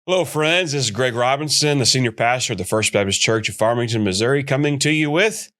Hello, friends. This is Greg Robinson, the senior pastor of the First Baptist Church of Farmington, Missouri, coming to you with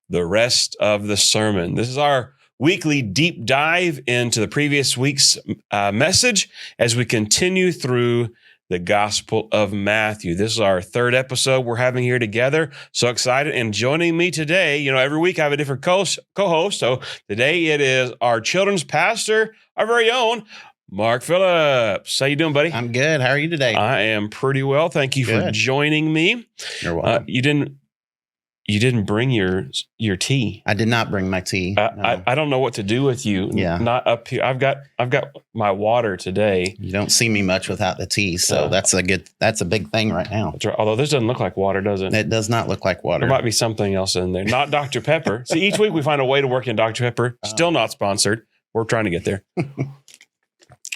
the rest of the sermon. This is our weekly deep dive into the previous week's message as we continue through the Gospel of Matthew. This is our third episode we're having here together. So excited. And joining me today, every week I have a different co-host. So today it is our children's pastor, our very own, Mark Phillips. How you doing, buddy? I'm good. How are you today? I am pretty well. Thank you for joining me. You're welcome. You didn't bring your tea. I did not bring my tea. No. I don't know what to do with you. Yeah. Not up here. I've got my water today. You don't see me much without the tea, so that's a big thing right now. That's right. Although this doesn't look like water, does it? It does not look like water. There might be something else in there. Not Dr. Pepper. See, each week we find a way to work in Dr. Pepper. Still not sponsored. We're trying to get there.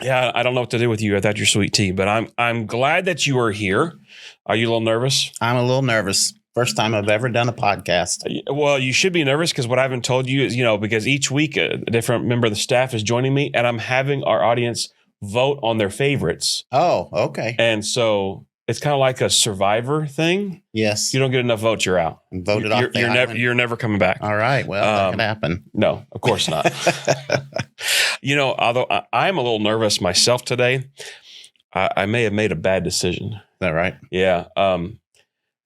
Yeah, I don't know what to do with you without your sweet tea, but I'm glad that you are here. Are you a little nervous? I'm a little nervous. First time I've ever done a podcast. Well, you should be nervous because what I haven't told you is, because each week a different member of the staff is joining me and I'm having our audience vote on their favorites. Oh, okay. And so it's kind of like a Survivor thing. Yes. If you don't get enough votes, you're out. Voted off the island. You're never coming back. All right. Well, that could happen. No, of course not. Although I'm a little nervous myself today, I may have made a bad decision. Is that right? Yeah.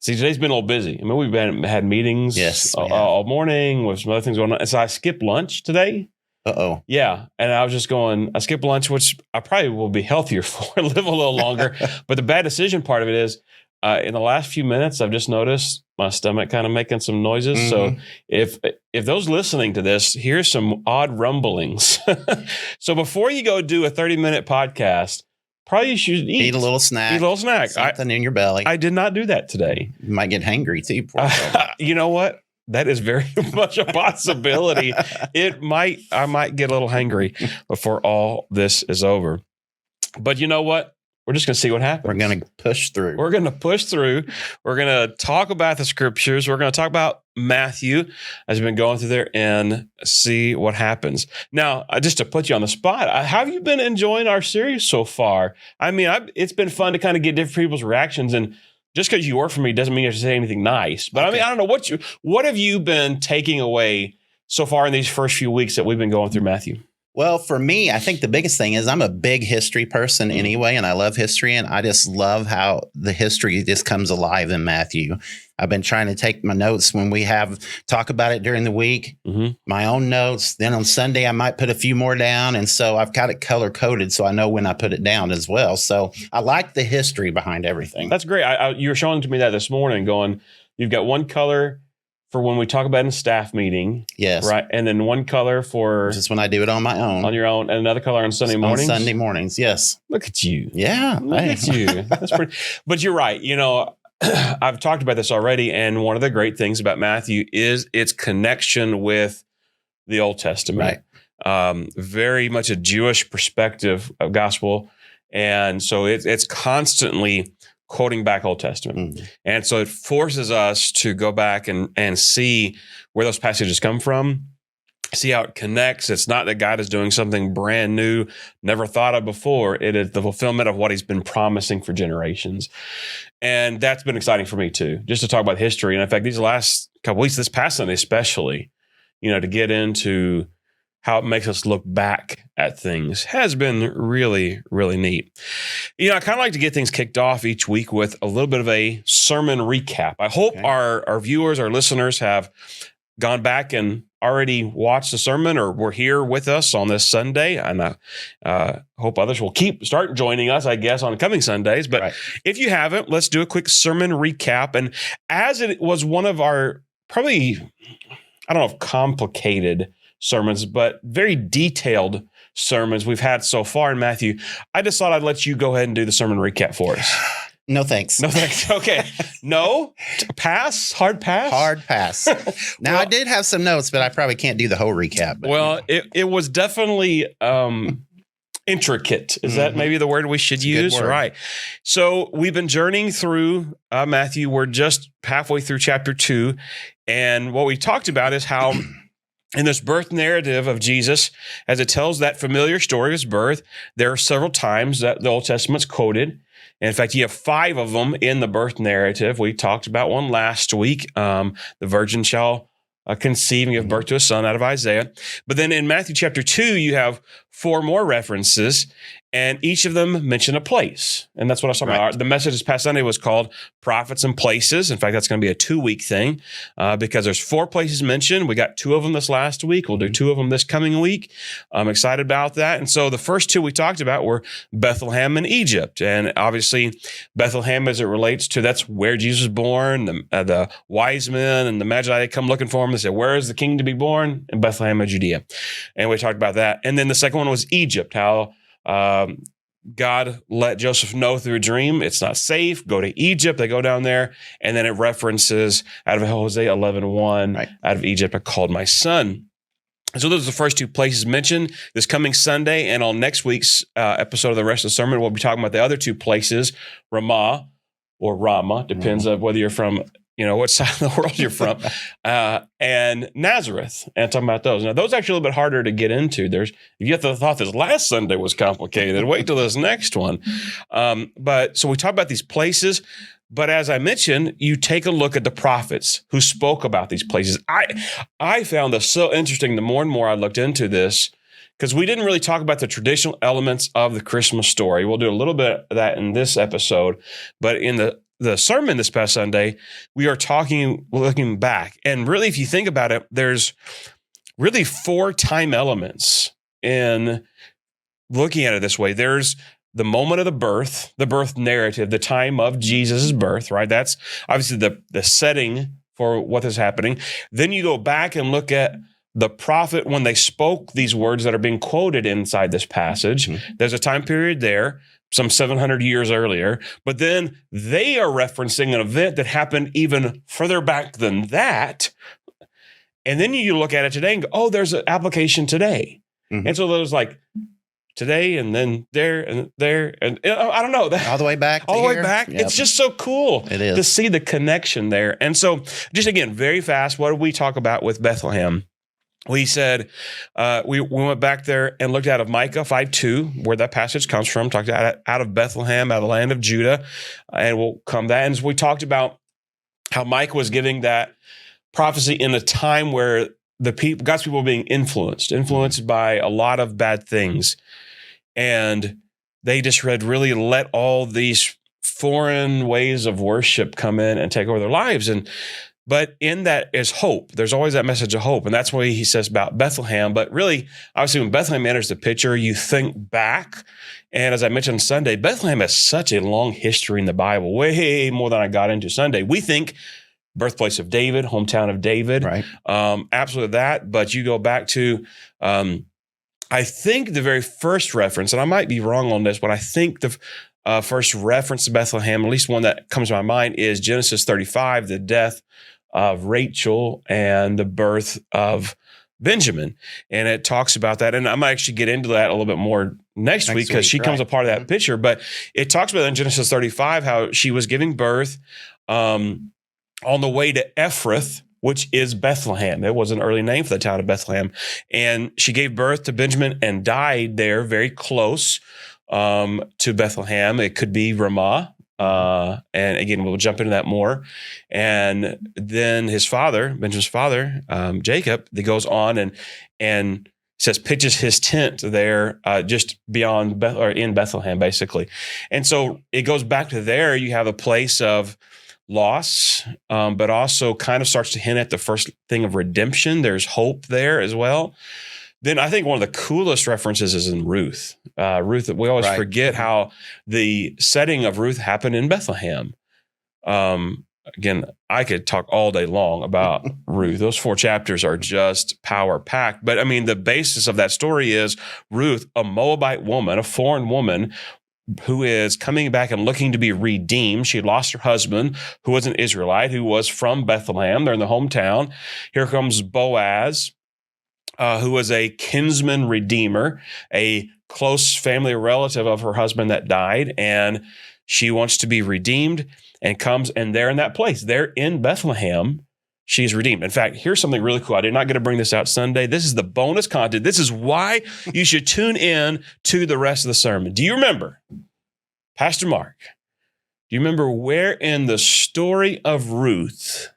See, today's been a little busy. I mean, we've had meetings all morning with some other things going on. And so I skipped lunch today. Uh-oh. Yeah. And I was just I skipped lunch, which I probably will be healthier for, live a little longer. But the bad decision part of it is, in the last few minutes, I've just noticed my stomach kind of making some noises. Mm-hmm. So if those listening to this, here's some odd rumblings. So before you go do a 30-minute podcast, probably you should eat a little snack. Something in your belly. I did not do that today. You might get hangry too. You know what? That is very much a possibility. I might get a little hangry before all this is over. But you know what? We're just going to see what happens. We're going to push through. We're going to push through. We're going to talk about the scriptures. We're going to talk about Matthew as we've been going through there and see what happens. Now, just to put you on the spot, how have you been enjoying our series so far? I mean, it's been fun to kind of get different people's reactions, and just because you work for me doesn't mean you have to say anything nice. But okay. I mean, I don't know what have you been taking away so far in these first few weeks that we've been going through Matthew? Well, for me, I think the biggest thing is I'm a big history person anyway, and I love history, and I just love how the history just comes alive in Matthew. I've been trying to take my notes when we talk about it during the week, my own notes. Then on Sunday, I might put a few more down, and so I've got it color-coded so I know when I put it down as well. So I like the history behind everything. That's great. You were showing to me that this morning going, you've got one color for when we talk about in a staff meeting. Yes. Right. And then one color for just when I do it on my own. On your own. And another color on Sunday mornings. On Sunday mornings, yes. Look at you. Yeah. Look at you. That's pretty. But you're right. I've talked about this already. And one of the great things about Matthew is its connection with the Old Testament. Right. Very much a Jewish perspective of gospel. And so it's constantly quoting back Old Testament. And so it forces us to go back and see where those passages come from, see how it connects. It's not that God is doing something brand new, never thought of before. It is the fulfillment of what he's been promising for generations. And that's been exciting for me too, just to talk about history. And in fact, these last couple weeks, this past Sunday especially, to get into how it makes us look back at things has been really, really neat. I kind of like to get things kicked off each week with a little bit of a sermon recap. I hope our viewers, our listeners have gone back and already watched the sermon or were here with us on this Sunday. And I hope others will start joining us, I guess, on coming Sundays. But if you haven't, let's do a quick sermon recap. And as it was one of our probably, I don't know if complicated sermons, but very detailed sermons we've had so far in Matthew, I just thought I'd let you go ahead and do the sermon recap for us. No, thanks. No, thanks. Okay. No? Pass? Hard pass? Hard pass. Now, I did have some notes, but I probably can't do the whole recap. But, it was definitely intricate. Is that maybe the word we should use? Right. So we've been journeying through Matthew. We're just halfway through chapter 2. And what we talked about is how in this birth narrative of Jesus, as it tells that familiar story of his birth, there are several times that the Old Testament's quoted. And in fact, you have 5 of them in the birth narrative. We talked about one last week. The virgin shall conceive and give birth to a son out of Isaiah. But then in Matthew chapter 2, you have 4 more references, and each of them mention a place. And that's what I was talking about. The message this past Sunday was called Prophets and Places. In fact, that's going to be a 2-week thing because there's 4 places mentioned. We got 2 of them this last week. We'll do 2 of them this coming week. I'm excited about that. And so the first 2 we talked about were Bethlehem and Egypt. And obviously, Bethlehem, as it relates to, that's where Jesus was born. The wise men and the Magi, they come looking for him. They say, where is the king to be born? In Bethlehem of Judea. And we talked about that. And then the second one was Egypt, how God let Joseph know through a dream, it's not safe, go to Egypt. They go down there, and then it references out of Hosea 11:1, out of Egypt, I called my son. So those are the first 2 places mentioned this coming Sunday. And on next week's episode of the rest of the sermon, we'll be talking about the other 2 places, Ramah or Ramah, depends on whether you're from what side of the world you're from, and Nazareth, and talking about those. Now, those are actually a little bit harder to get into. If you thought this last Sunday was complicated, wait till this next one. But so we talk about these places, but as I mentioned, you take a look at the prophets who spoke about these places. I found this so interesting the more and more I looked into this, because we didn't really talk about the traditional elements of the Christmas story. We'll do a little bit of that in this episode, but in the sermon this past Sunday, we are looking back. And really, if you think about it, there's really 4 time elements in looking at it this way. There's the moment of the birth narrative, the time of Jesus' birth, right? That's obviously the setting for what is happening. Then you go back and look at the prophet when they spoke these words that are being quoted inside this passage. There's a time period there, some 700 years earlier, but then they are referencing an event that happened even further back than that. And then you look at it today and go, oh, there's an application today. And so there's like today and then there and there. And I don't know. All the way back. All the way back. Yep. It's just so cool to see the connection there. And so just again, very fast, what did we talk about with Bethlehem? We said we went back there and looked out of Micah 5:2, where that passage comes from, talked out of Bethlehem, out of the land of Judah, and we'll come that. And we talked about how Micah was giving that prophecy in a time where God's people were being influenced by a lot of bad things. And they just really let all these foreign ways of worship come in and take over their lives. But in that is hope. There's always that message of hope. And that's what he says about Bethlehem. But really, obviously, when Bethlehem enters the picture, you think back. And as I mentioned Sunday, Bethlehem has such a long history in the Bible, way more than I got into Sunday. We think birthplace of David, hometown of David. Right. Absolutely that. But you go back to, I think the very first reference, and I might be wrong on this, but I think the first reference to Bethlehem, at least one that comes to my mind, is Genesis 35, the death of Rachel and the birth of Benjamin. And it talks about that. And I might actually get into that a little bit more next week because she comes a part of that picture. But it talks about in Genesis 35 how she was giving birth on the way to Ephrath, which is Bethlehem. It was an early name for the town of Bethlehem. And she gave birth to Benjamin and died there very close to Bethlehem. It could be Ramah. And again, we'll jump into that more. And then his father, Benjamin's father, Jacob, that goes on and says pitches his tent there just beyond in Bethlehem, basically. And so it goes back to there. You have a place of loss, but also kind of starts to hint at the first thing of redemption. There's hope there as well. Then I think one of the coolest references is in Ruth. Ruth, we always forget how the setting of Ruth happened in Bethlehem. Again, I could talk all day long about Ruth. Those 4 chapters are just power-packed. But I mean, the basis of that story is Ruth, a Moabite woman, a foreign woman, who is coming back and looking to be redeemed. She lost her husband, who was an Israelite, who was from Bethlehem. They're in the hometown. Here comes Boaz, who was a kinsman redeemer, a close family relative of her husband that died, and she wants to be redeemed and comes, and there in that place, there in Bethlehem, she's redeemed. In fact, here's something really cool. I did not get to bring this out Sunday. This is the bonus content. This is why you should tune in to the rest of the sermon. Do you remember Pastor Mark Do you remember where in the story of Ruth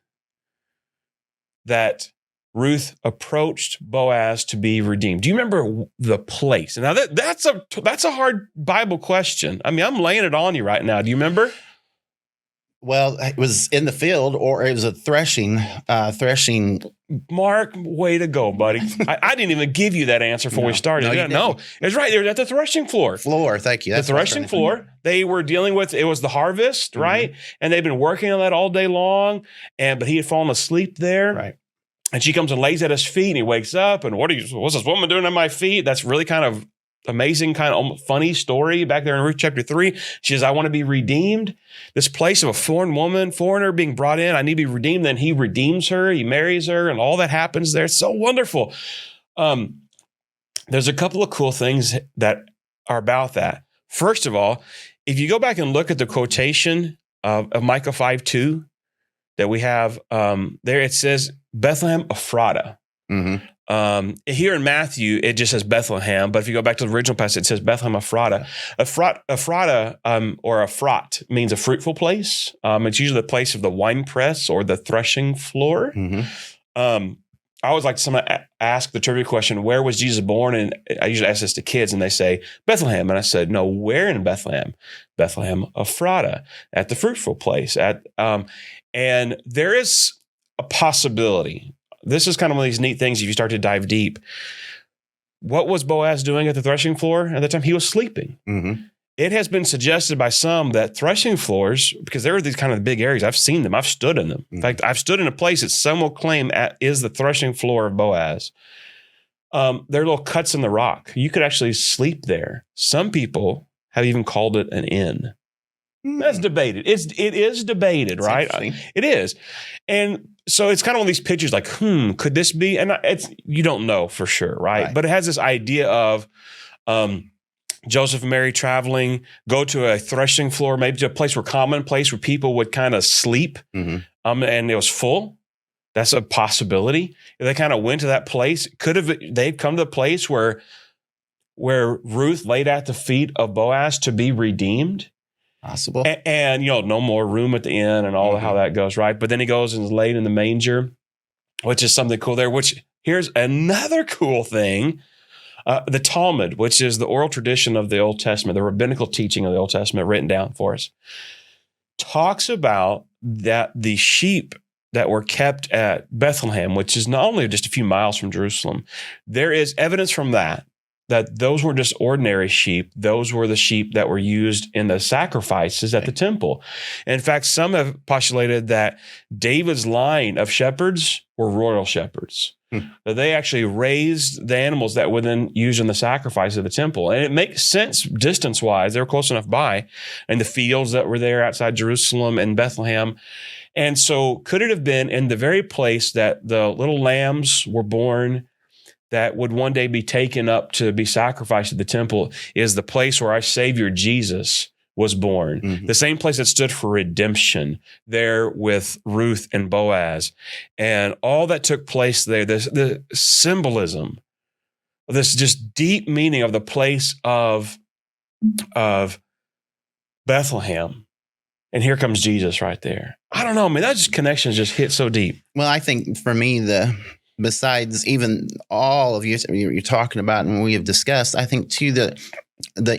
that Ruth approached Boaz to be redeemed? Do you remember the place? Now that's a hard Bible question. I mean, I'm laying it on you right now. Do you remember? Well, it was in the field, or it was a threshing. Mark, way to go, buddy. I didn't even give you that answer before we started. No, it's right there at the threshing floor. Thank you. That's the threshing floor. They were dealing with, it was the harvest, right? And they've been working on that all day long. But he had fallen asleep there. Right. And she comes and lays at his feet, and he wakes up, and what's this woman doing at my feet? That's really kind of amazing, kind of funny story back there in Ruth chapter 3. She says, I want to be redeemed. This place of a foreigner being brought in, I need to be redeemed. Then he redeems her, he marries her, and all that happens there. It's so wonderful. There's a couple of cool things that are about that. First of all, if you go back and look at the quotation of Micah 5:2 that we have there, it says Bethlehem Ephratah. Here in Matthew, it just says Bethlehem, but if you go back to the original passage, it says Bethlehem Ephratah. Ephratah, or Ephrat, means a fruitful place. It's usually the place of the winepress or the threshing floor. I always like to ask the trivia question, where was Jesus born? And I usually ask this to kids, and they say, Bethlehem. And I said, no, where in Bethlehem? Bethlehem Ephratah, at the fruitful place. And there is a possibility. This is kind of one of these neat things if you start to dive deep. What was Boaz doing at the threshing floor at the time? He was sleeping. It has been suggested by some that threshing floors, because there are these kind of big areas, I've seen them, I've stood in them. In fact, I've stood in a place that some will claim is the threshing floor of Boaz. There are little cuts in the rock. You could actually sleep there. Some people have even called it an inn. That's debated. It is debated, right? It is. And so it's kind of one of these pictures like, could this be? And you don't know for sure, right? But it has this idea of Joseph and Mary traveling, go to a threshing floor, maybe to a place where people would kind of sleep, and it was full. That's a possibility. If they kind of went to that place, they'd come to the place where Ruth laid at the feet of Boaz to be redeemed. Possible. And no more room at the inn and all how that goes, right? But then he goes and is laid in the manger, which is something cool there, which here's another cool thing. The Talmud, which is the oral tradition of the Old Testament, the rabbinical teaching of the Old Testament written down for us, talks about that the sheep that were kept at Bethlehem, which is not only just a few miles from Jerusalem, there is evidence from that those were just ordinary sheep. Those were the sheep that were used in the sacrifices at the temple. In fact, some have postulated that David's line of shepherds were royal shepherds. That they actually raised the animals that were then used in the sacrifice of the temple. And it makes sense distance-wise. They were close enough by. And the fields that were there outside Jerusalem and Bethlehem. And so could it have been in the very place that the little lambs were born that would one day be taken up to be sacrificed at the temple is the place where our Savior Jesus was born. The same place that stood for redemption there with Ruth and Boaz. And all that took place there, the symbolism, this just deep meaning of the place of Bethlehem. And here comes Jesus right there. I don't know, man, that just connections just hit so deep. Well, I think for me, besides even all of you're talking about and we have discussed, I think too the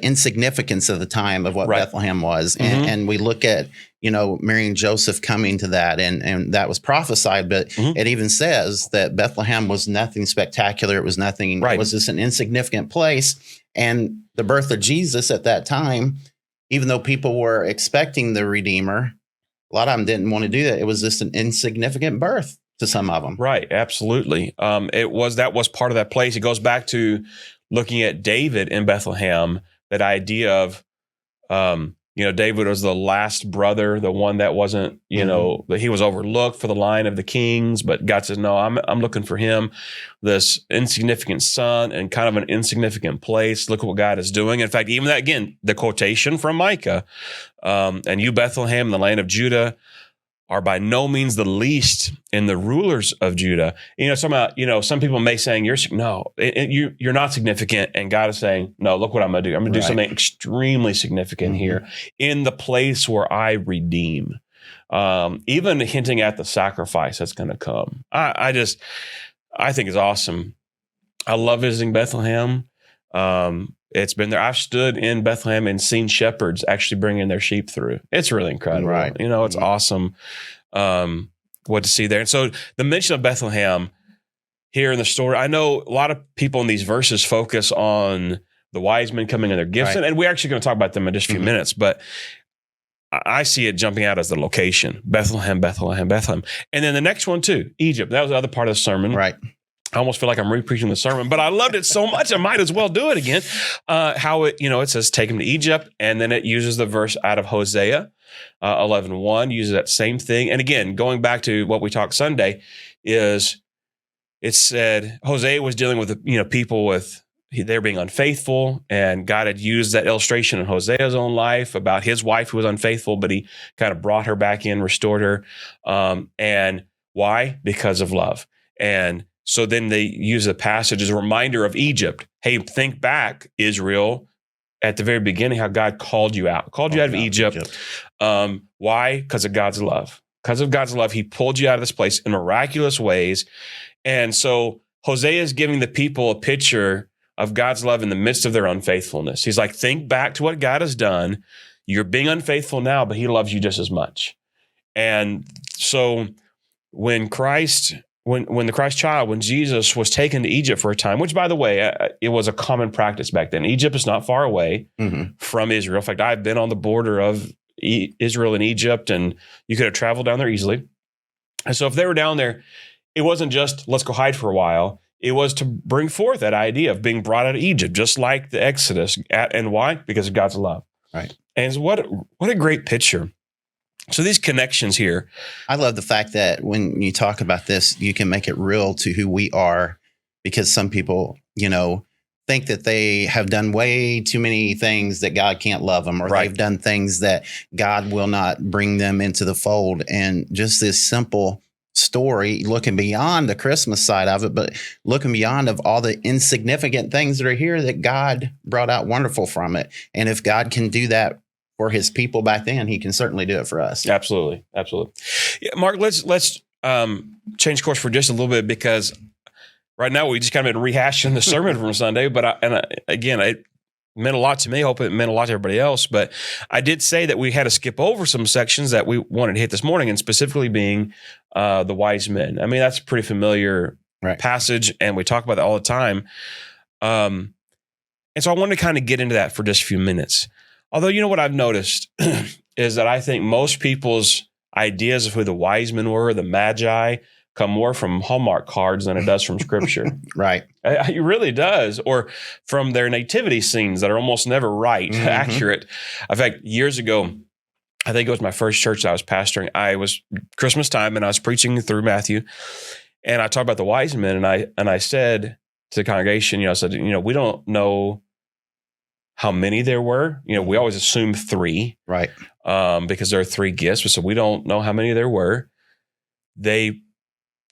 insignificance of the time of what Bethlehem was. And we look at, Mary and Joseph coming to that and that was prophesied, but it even says that Bethlehem was nothing spectacular. It was nothing, it was just an insignificant place. And the birth of Jesus at that time, even though people were expecting the Redeemer, a lot of them didn't want to do that. It was just an insignificant birth to some of them. Right. Absolutely. That was part of that place. It goes back to looking at David in Bethlehem, that idea of, David was the last brother, the one that wasn't, that he was overlooked for the line of the kings, but God says, no, I'm looking for him, this insignificant son and kind of an insignificant place. Look at what God is doing. In fact, even that, again, the quotation from Micah, and you, Bethlehem, the land of Judah, are by no means the least in the rulers of Judah. Some people may saying you're not significant, and God is saying, no, look what I'm going to do. I'm going to do something extremely significant here in the place where I redeem. Even hinting at the sacrifice that's going to come. I think it's awesome. I love visiting Bethlehem. It's been there. I've stood in Bethlehem and seen shepherds actually bringing their sheep through. It's really incredible. Right. It's awesome what to see there. And so the mention of Bethlehem here in the story, I know a lot of people in these verses focus on the wise men coming in their gifts, and we're actually going to talk about them in just a few minutes, but I see it jumping out as the location, Bethlehem, Bethlehem, Bethlehem. And then the next one too, Egypt. That was the other part of the sermon. Right. I almost feel like I'm re-preaching the sermon, but I loved it so much I might as well do it again. How it says take him to Egypt, and then it uses the verse out of Hosea 11:1, uses that same thing. And again, going back to what we talked Sunday, is it said Hosea was dealing with people with they're being unfaithful, and God had used that illustration in Hosea's own life about his wife who was unfaithful, but he kind of brought her back in, restored her. And why? Because of love. And so then they use the passage as a reminder of Egypt. Hey, think back, Israel, at the very beginning, how God called you out of Egypt. Why? Because of God's love. Because of God's love, he pulled you out of this place in miraculous ways. And so Hosea is giving the people a picture of God's love in the midst of their unfaithfulness. He's like, think back to what God has done. You're being unfaithful now, but he loves you just as much. And so when the Christ child, when Jesus was taken to Egypt for a time, which by the way, it was a common practice back then. Egypt is not far away from Israel. In fact, I've been on the border of Israel and Egypt, and you could have traveled down there easily. And so if they were down there, it wasn't just, let's go hide for a while. It was to bring forth that idea of being brought out of Egypt, just like the Exodus. And why? Because of God's love. Right. And what a great picture. So these connections here. I love the fact that when you talk about this, you can make it real to who we are, because some people, think that they have done way too many things that God can't love them, or they've done things that God will not bring them into the fold. And just this simple story, looking beyond the Christmas side of it, but looking beyond of all the insignificant things that are here that God brought out wonderful from it. And if God can do that for his people back then, he can certainly do it for us. Absolutely. Yeah, Mark, let's change course for just a little bit, because right now we just kind of been rehashing the sermon from Sunday, but again, it meant a lot to me. I hope it meant a lot to everybody else. But I did say that we had to skip over some sections that we wanted to hit this morning, and specifically being the wise men. I mean, that's a pretty familiar passage, and we talk about that all the time. And so I wanted to kind of get into that for just a few minutes. Although, what I've noticed is that I think most people's ideas of who the wise men were, the magi, come more from Hallmark cards than it does from Scripture. Right. It really does. Or from their nativity scenes that are almost never accurate. In fact, years ago, I think it was my first church that I was pastoring. I was Christmas time, and I was preaching through Matthew, and I talked about the wise men, and I said to the congregation, I said, we don't know how many there were. We always assume 3, right? Because there are 3 gifts, so we don't know how many there were. They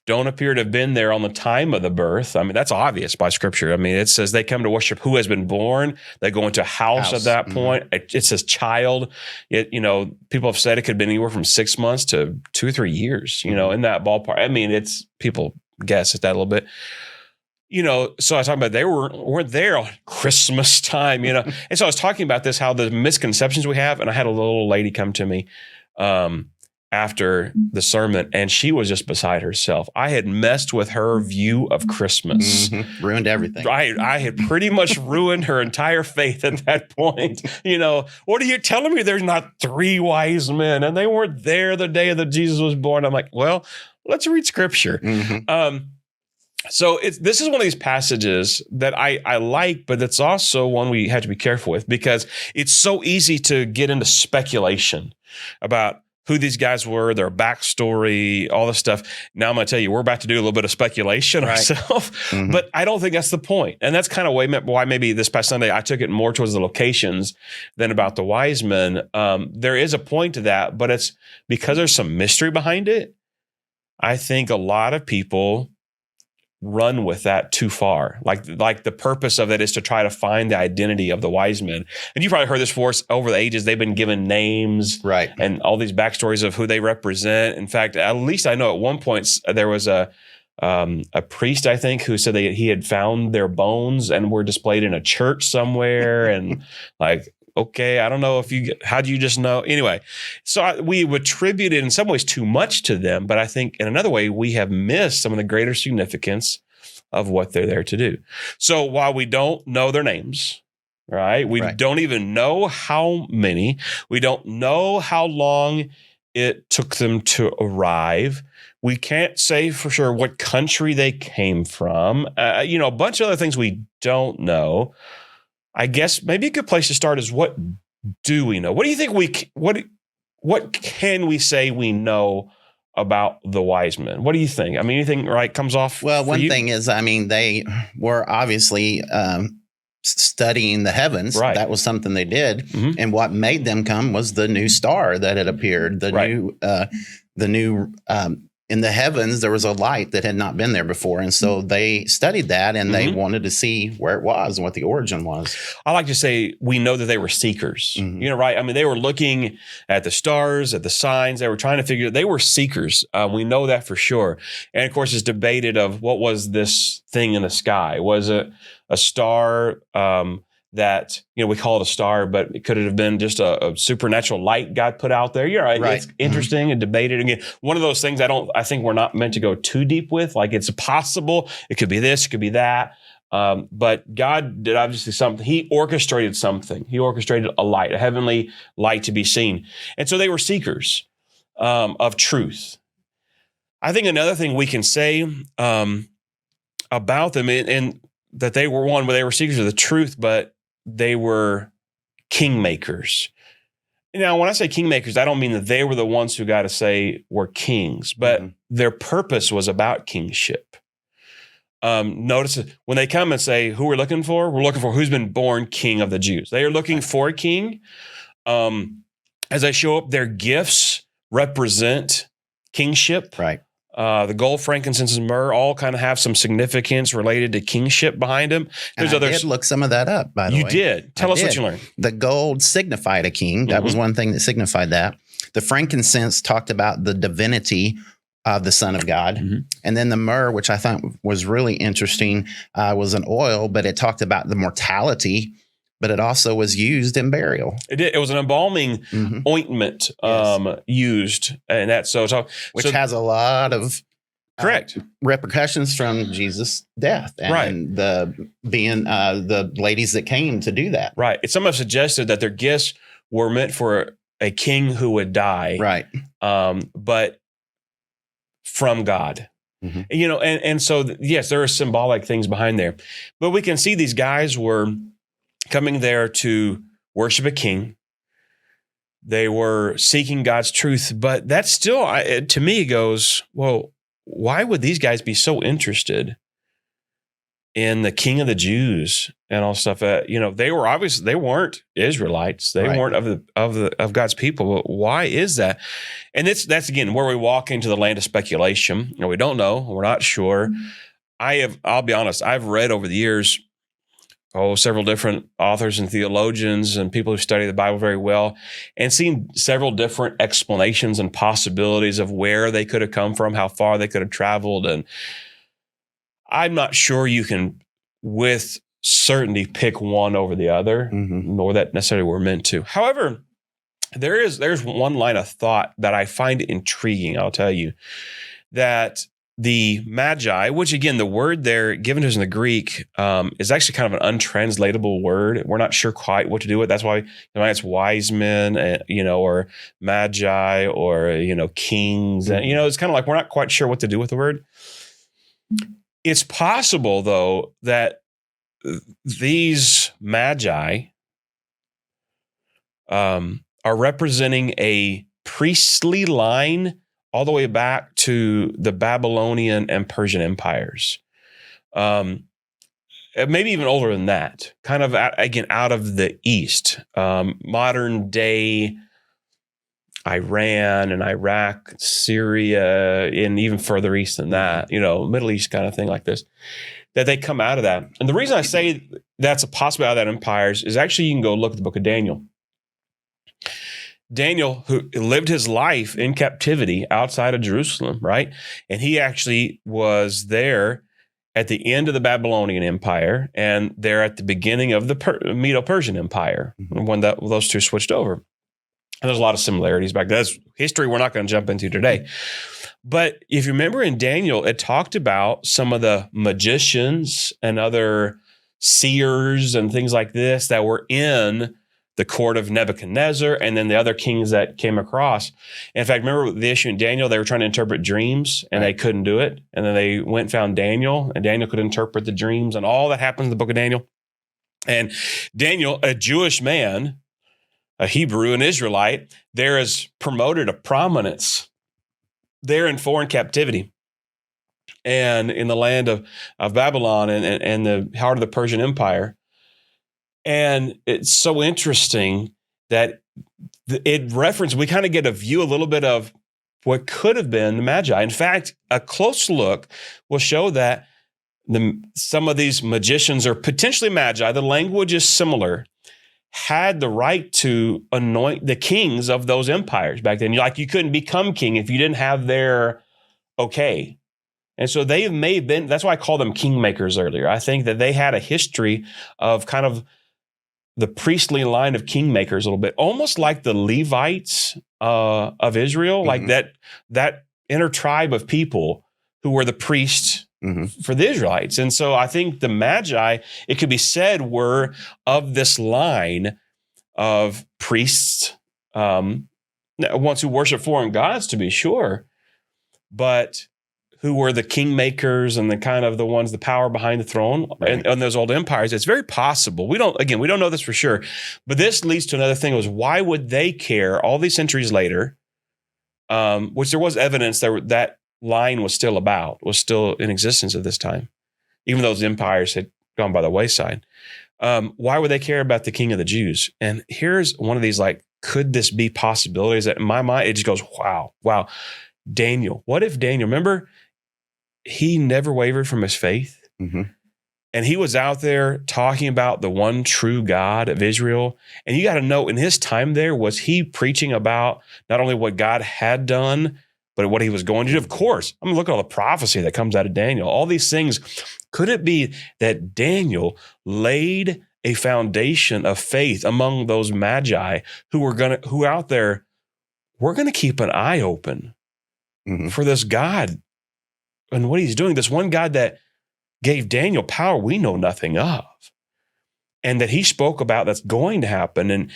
don't appear to have been there on the time of the birth. I mean, that's obvious by Scripture. I mean, it says they come to worship who has been born. They go into a house at that point. It says child. People have said it could have been anywhere from 6 months to 2 or 3 years, in that ballpark. I mean, it's people guess at that a little bit. So I was talking about they weren't there on Christmas time, And so I was talking about this, how the misconceptions we have, and I had a little lady come to me after the sermon, and she was just beside herself. I had messed with her view of Christmas. Ruined everything. I had pretty much ruined her entire faith at that point. What are you telling me? There's not 3 wise men, and they weren't there the day that Jesus was born. I'm like, well, let's read Scripture. So this is one of these passages that I like, but it's also one we have to be careful with, because it's so easy to get into speculation about who these guys were, their backstory, all this stuff. Now I'm going to tell you, we're about to do a little bit of speculation ourselves, but I don't think that's the point. And that's kind of why maybe this past Sunday I took it more towards the locations than about the wise men. There is a point to that, but it's because there's some mystery behind it. I think a lot of people run with that too far. Like the purpose of it is to try to find the identity of the wise men. And you probably heard this for us over the ages. They've been given names, right, and all these backstories of who they represent. In fact, at least I know at one point there was a priest, I think, who said that he had found their bones and were displayed in a church somewhere. And like, okay, I don't know how do you just know? Anyway, so we attribute it in some ways too much to them, but I think in another way, we have missed some of the greater significance of what they're there to do. So while we don't know their names, right? We don't even know how many. We don't know how long it took them to arrive. We can't say for sure what country they came from. A bunch of other things we don't know. I guess maybe a good place to start is, what do we know? What do you think what can we say we know about the wise men? What do you think? I mean, anything comes off? Well, one thing is, they were obviously studying the heavens. Right. That was something they did. And what made them come was the new star that had appeared, the new in the heavens, there was a light that had not been there before. And so they studied that, and they wanted to see where it was and what the origin was. I like to say we know that they were seekers, right? I mean, they were looking at the stars, at the signs. They were trying to figure, they were seekers. We know that for sure. And of course, it's debated of what was this thing in the sky? Was it a star that, we call it a star, but it could have been just a supernatural light God put out there? You're right. It's interesting and debated. Again, one of those things I think we're not meant to go too deep with. Like, it's possible. It could be this, it could be that. But God did obviously something. He orchestrated something. He orchestrated a light, a heavenly light to be seen. And so they were seekers of truth. I think another thing we can say about them, and that they were seekers of the truth, but they were kingmakers. Now, when I say kingmakers, I don't mean that they were the ones who got to say were kings, but their purpose was about kingship. Notice when they come and say, who we're looking for who's been born king of the Jews. They are looking for a king. As they show up, their gifts represent kingship. Right. The gold, frankincense, and myrrh all kind of have some significance related to kingship behind them. I did look some of that up, by the way. You did. Tell us what you learned. The gold signified a king. That was one thing that signified that. The frankincense talked about the divinity of the Son of God. And then the myrrh, which I thought was really interesting, was an oil, but it talked about the mortality, but it also was used in burial. It was an embalming ointment used, and that's which has a lot of correct repercussions from Jesus' death, and the ladies that came to do that. Right. It's somewhat suggested that their gifts were meant for a king who would die. Right. But from God. And so yes, there are symbolic things behind there, but we can see these guys were coming there to worship a king. They were seeking God's truth, but that's still, to me, goes, well, why would these guys be so interested in the King of the Jews and all stuff? They weren't Israelites. They weren't of God's people. But why is that? And that's again where we walk into the land of speculation. We don't know. We're not sure. I'll be honest. I've read over the years several different authors and theologians and people who study the Bible very well, and seen several different explanations and possibilities of where they could have come from, how far they could have traveled. And I'm not sure you can, with certainty, pick one over the other, nor that necessarily we're meant to. However, there's one line of thought that I find intriguing, I'll tell you, that the Magi, which again, the word there given to us in the Greek is actually kind of an untranslatable word. We're not sure quite what to do with it. That's why it's wise men, or Magi, or kings. And, it's kind of like we're not quite sure what to do with the word. It's possible, though, that these Magi are representing a priestly line all the way back to the Babylonian and Persian empires. Maybe even older than that, kind of, again, out of the East, modern day Iran and Iraq, Syria, and even further east than that, Middle East kind of thing like this, that they come out of that. And the reason I say that's a possibility out of that empires is actually you can go look at the book of Daniel. Daniel, who lived his life in captivity outside of Jerusalem, right? And he actually was there at the end of the Babylonian Empire and there at the beginning of the Medo-Persian Empire, when those two switched over. And there's a lot of similarities back then. That's history we're not going to jump into today. But if you remember in Daniel, it talked about some of the magicians and other seers and things like this that were in the court of Nebuchadnezzar and then the other kings that came across. In fact, remember the issue in Daniel, they were trying to interpret dreams and they couldn't do it. And then they went and found Daniel, and Daniel could interpret the dreams, and all that happens in the book of Daniel. And Daniel, a Jewish man, a Hebrew, an Israelite, there is promoted to prominence there in foreign captivity and in the land of Babylon and the heart of the Persian Empire. And it's so interesting that we kind of get a view a little bit of what could have been the Magi. In fact, a close look will show that some of these magicians are potentially Magi, the language is similar, had the right to anoint the kings of those empires back then. You couldn't become king if you didn't have their okay. And so they may have been, that's why I call them kingmakers earlier. I think that they had a history of kind of the priestly line of kingmakers a little bit, almost like the Levites of Israel, like that inner tribe of people who were the priests for the Israelites. And so I think the Magi, it could be said, were of this line of priests, ones who worship foreign gods, to be sure, but who were the kingmakers and the kind of the ones, the power behind the throne and those old empires. It's very possible. We don't know this for sure, but this leads to another thing, was why would they care all these centuries later, which there was evidence that line was still in existence at this time, even though those empires had gone by the wayside. Why would they care about the king of the Jews? And here's one of these, could this be possibilities that in my mind, it just goes, wow. Daniel, what if Daniel, remember, he never wavered from his faith. And he was out there talking about the one true God of Israel. And you got to know, in his time there, was he preaching about not only what God had done, but what he was going to do? Of course. I mean, look at all the prophecy that comes out of Daniel. All these things. Could it be that Daniel laid a foundation of faith among those Magi who out there, we're going to keep an eye open for this God and what he's doing, this one God that gave Daniel power we know nothing of, and that he spoke about that's going to happen? And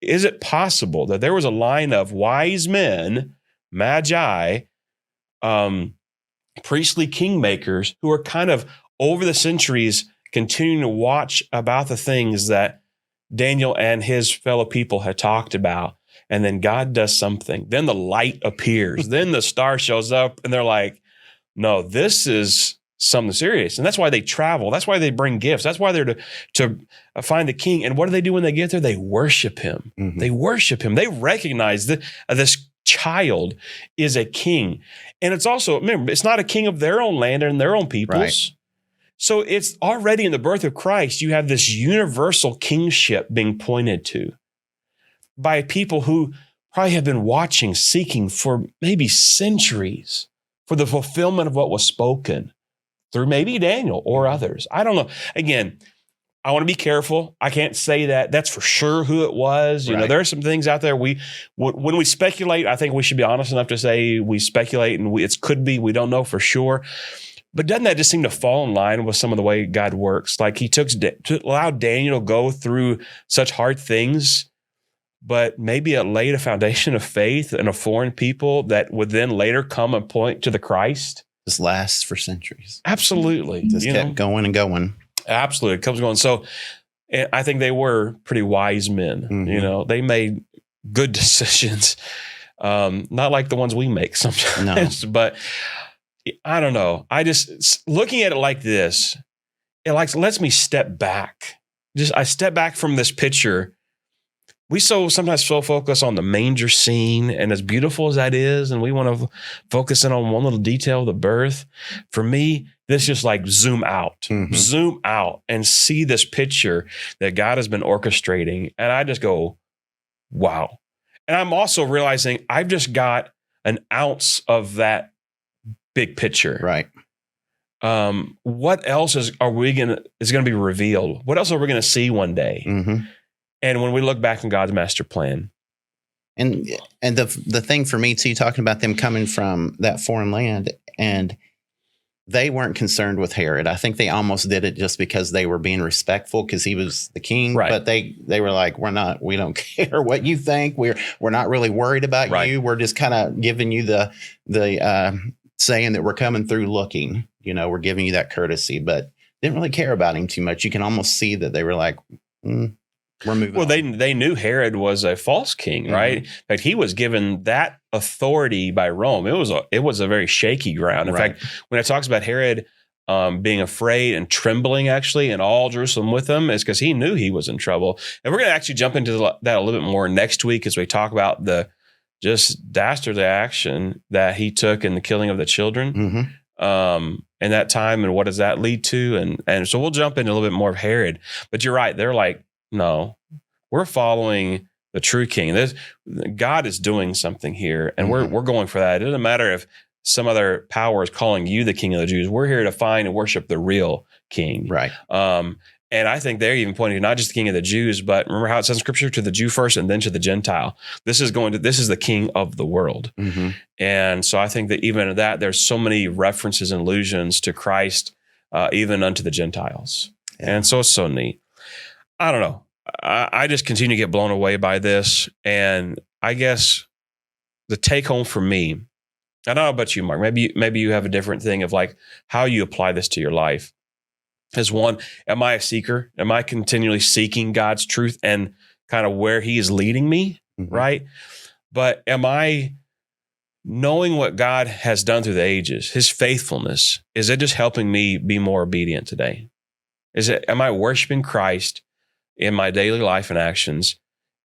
is it possible that there was a line of wise men, Magi, priestly kingmakers, who are kind of over the centuries continuing to watch about the things that Daniel and his fellow people had talked about? And then God does something. Then the light appears. Then the star shows up, and they're like, no, this is something serious. And that's why they travel. That's why they bring gifts. That's why they're to find the king. And what do they do when they get there? They worship him. They worship him. They recognize that this child is a king. And it's also, remember, it's not a king of their own land and their own peoples. Right. So it's already in the birth of Christ, you have this universal kingship being pointed to by people who probably have been watching, seeking for maybe centuries for the fulfillment of what was spoken through maybe Daniel or others. I don't know. Again, I want to be careful. I can't say that that's for sure who it was. You know, there are some things out there. When we speculate, I think we should be honest enough to say we speculate and it could be, we don't know for sure. But doesn't that just seem to fall in line with some of the way God works? Like he to allow Daniel to go through such hard things, but maybe it laid a foundation of faith in a foreign people that would then later come and point to the Christ. Just lasts for centuries. Absolutely. Just kept going and going. Absolutely. It comes going. So I think they were pretty wise men. You know, they made good decisions. Not like the ones we make sometimes, but I don't know. I just looking at it like this, it lets me step back. I step back from this picture. We sometimes focus on the manger scene, and as beautiful as that is, and we want to focus in on one little detail of the birth. For me, this just like zoom out and see this picture that God has been orchestrating. And I just go, wow. And I'm also realizing I've just got an ounce of that big picture. Right. What else is going to be revealed? What else are we going to see one day? Mm-hmm. And when we look back on God's master plan. And the thing for me too, talking about them coming from that foreign land, and they weren't concerned with Herod. I think they almost did it just because they were being respectful because he was the king. Right. But they were like, we don't care what you think. We're not really worried about you. We're just kind of giving you the saying that we're coming through looking, we're giving you that courtesy, but didn't really care about him too much. You can almost see that they were like, we're moving on. They knew Herod was a false king, right? In fact, he was given that authority by Rome. It was a very shaky ground. In fact, when it talks about Herod being afraid and trembling, actually, and all Jerusalem with him, is because he knew he was in trouble. And we're going to actually jump into that a little bit more next week as we talk about the just dastardly action that he took in the killing of the children in that time, and what does that lead to? And so we'll jump into a little bit more of Herod. But you're right; they're like, no, we're following the true king. God is doing something here, and we're going for that. It doesn't matter if some other power is calling you the king of the Jews. We're here to find and worship the real king. Right. And I think they're even pointing to not just the king of the Jews, but remember how it says in Scripture, to the Jew first and then to the Gentile. This is the king of the world. And so I think that even in that, there's so many references and allusions to Christ, even unto the Gentiles. Yeah. And so it's so neat. I don't know. I just continue to get blown away by this. And I guess the take home for me, I don't know about you, Mark, maybe you have a different thing of like how you apply this to your life. Is one, am I a seeker? Am I continually seeking God's truth and kind of where he is leading me, right? But am I knowing what God has done through the ages, his faithfulness? Is it just helping me be more obedient today? Am I worshiping Christ in my daily life and actions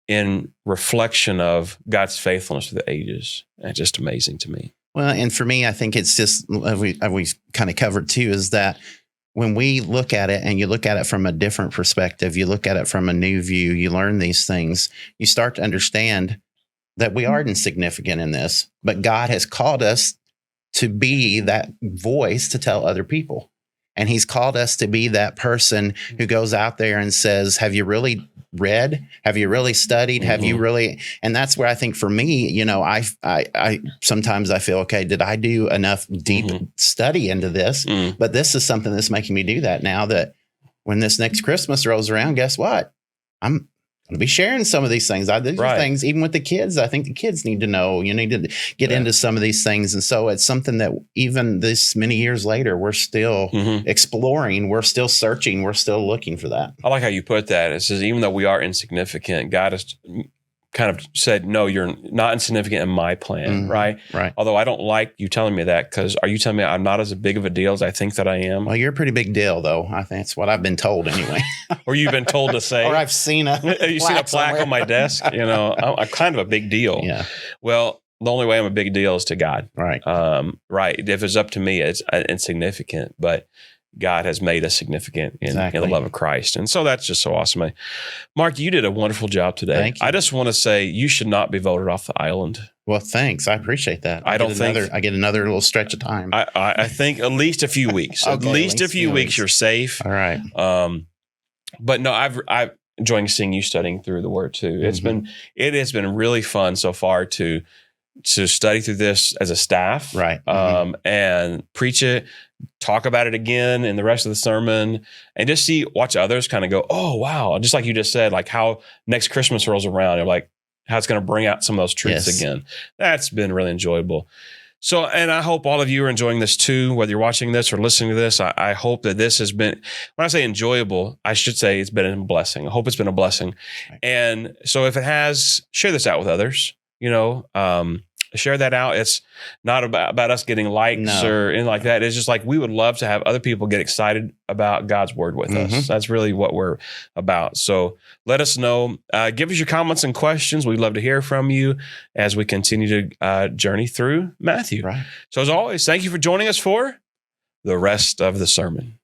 in reflection of God's faithfulness through the ages? It's just amazing to me. Well, and for me, I think it's just, we kind of covered too, is that when we look at it and you look at it from a different perspective, you look at it from a new view, you learn these things, you start to understand that we are insignificant in this, but God has called us to be that voice to tell other people. And he's called us to be that person who goes out there and says, have you really read? Have you really studied? Have you really? And that's where I think for me, I sometimes I feel, okay, did I do enough deep study into this? But this is something that's making me do that now, that when this next Christmas rolls around, guess what? I'm going to be sharing some of these things. These are things, even with the kids, I think the kids need to know. You need to get into some of these things. And so it's something that even this many years later, we're still exploring. We're still searching. We're still looking for that. I like how you put that. It says, even though we are insignificant, God has kind of said, no, you're not insignificant in my plan, right? Although I don't like you telling me that, because are you telling me I'm not as big of a deal as I think that I am? Well, you're a pretty big deal, though. I think that's what I've been told anyway. Or you've been told to say. Or I've seen a plaque on my desk. I'm kind of a big deal. Yeah. Well, the only way I'm a big deal is to God. Right. If it's up to me, it's insignificant, but God has made us significant in the love of Christ. And so that's just so awesome. Mark, you did a wonderful job today. Thank you. I just want to say you should not be voted off the island. Well, thanks. I appreciate that. I get another little stretch of time. I think at least a few weeks. At least a few weeks you're safe. All right. But no, I've enjoying seeing you studying through the Word too. It has been really fun so far to study through this as a staff, right? And preach it, talk about it again in the rest of the sermon, and just watch others kind of go, oh, wow. Just like you just said, like how next Christmas rolls around, you're like, how it's going to bring out some of those truths again. That's been really enjoyable. So, and I hope all of you are enjoying this too, whether you're watching this or listening to this. I hope that this has been, when I say enjoyable, I should say it's been a blessing. I hope it's been a blessing. Right. And so if it has, share this out with others, share that out. It's not about us getting likes or anything like that. It's just like, we would love to have other people get excited about God's word with us. That's really what we're about. So let us know. Give us your comments and questions. We'd love to hear from you as we continue to journey through Matthew. Right. So as always, thank you for joining us for the rest of the sermon.